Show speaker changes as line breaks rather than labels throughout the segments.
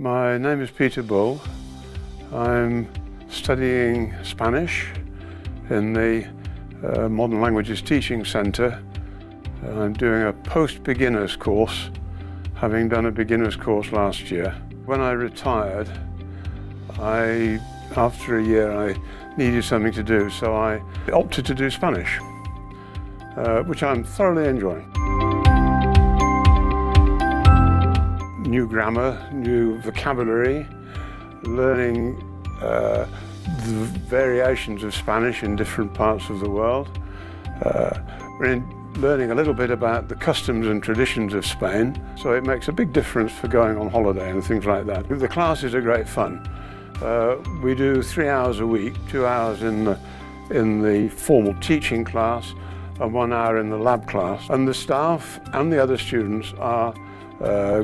My name is Peter Bull. I'm studying Spanish in the Modern Languages Teaching Centre. I'm doing a post-beginners course, having done a beginners course last year. When I retired, after a year, I needed something to do, so I opted to do Spanish, which I'm thoroughly enjoying. New grammar, new vocabulary, learning the variations of Spanish in different parts of the world. We're learning a little bit about the customs and traditions of Spain, so it makes a big difference for going on holiday and things like that. The classes are great fun. We do 3 hours a week, 2 hours in the formal teaching class and 1 hour in the lab class. And the staff and the other students are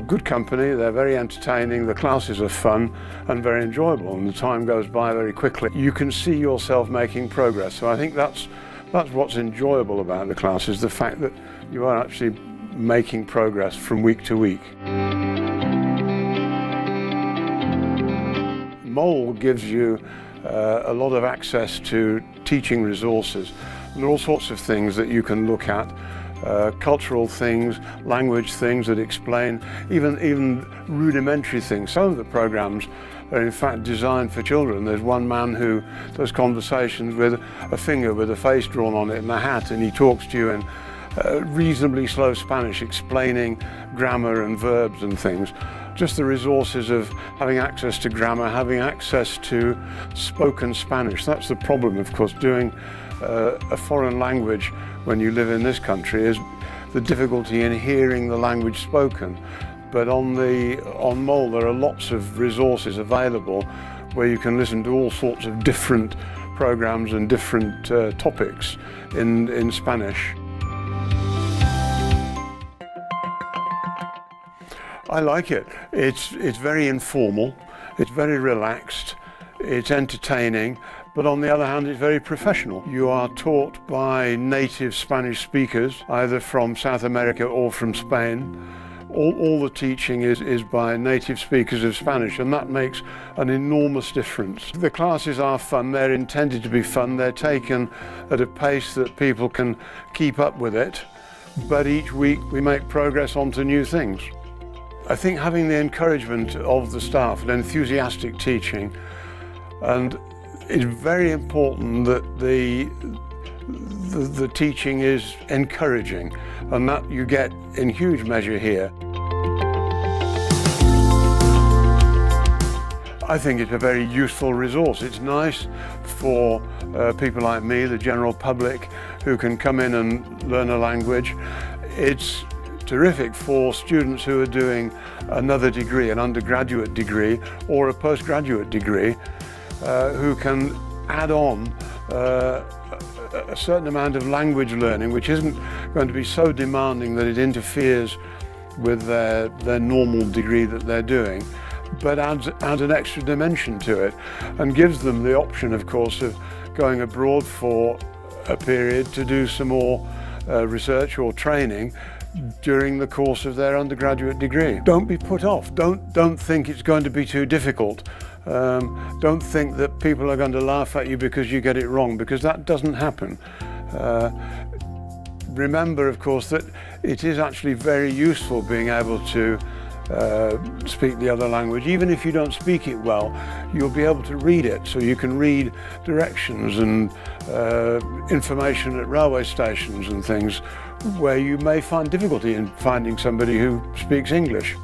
good company. They're very entertaining, the classes are fun and very enjoyable, and the time goes by very quickly. You can see yourself making progress, so I think that's what's enjoyable about the classes, the fact that you are actually making progress from week to week. MOL gives you a lot of access to teaching resources. There are all sorts of things that you can look at. Cultural things, language things that explain, even rudimentary things. Some of the programs are in fact designed for children. There's one man who does conversations with a finger with a face drawn on it and a hat, and he talks to you in reasonably slow Spanish, explaining grammar and verbs and things. Just the resources of having access to grammar, having access to spoken Spanish. That's the problem, of course, doing a foreign language when you live in this country is the difficulty in hearing the language spoken. But on MOL there are lots of resources available where you can listen to all sorts of different programs and different topics in Spanish. I like it. It's very informal, it's very relaxed, it's entertaining, but on the other hand it's very professional. You are taught by native Spanish speakers, either from South America or from Spain. All the teaching is by native speakers of Spanish, and that makes an enormous difference. The classes are fun, they're intended to be fun, they're taken at a pace that people can keep up with it, but each week we make progress onto new things. I think having the encouragement of the staff and enthusiastic teaching, and it's very important that the teaching is encouraging, and that you get in huge measure here. I think it's a very useful resource. It's nice for people like me, the general public, who can come in and learn a language. It's terrific for students who are doing another degree, an undergraduate degree or a postgraduate degree, who can add on a certain amount of language learning, which isn't going to be so demanding that it interferes with their normal degree that they're doing, but adds an extra dimension to it and gives them the option, of course, of going abroad for a period to do some more research or training during the course of their undergraduate degree. Don't be put off. Don't think it's going to be too difficult. Don't think that people are going to laugh at you because you get it wrong, because that doesn't happen. Remember, of course, that it is actually very useful being able to speak the other language. Even if you don't speak it well, you'll be able to read it, so you can read directions and information at railway stations and things where you may find difficulty in finding somebody who speaks English.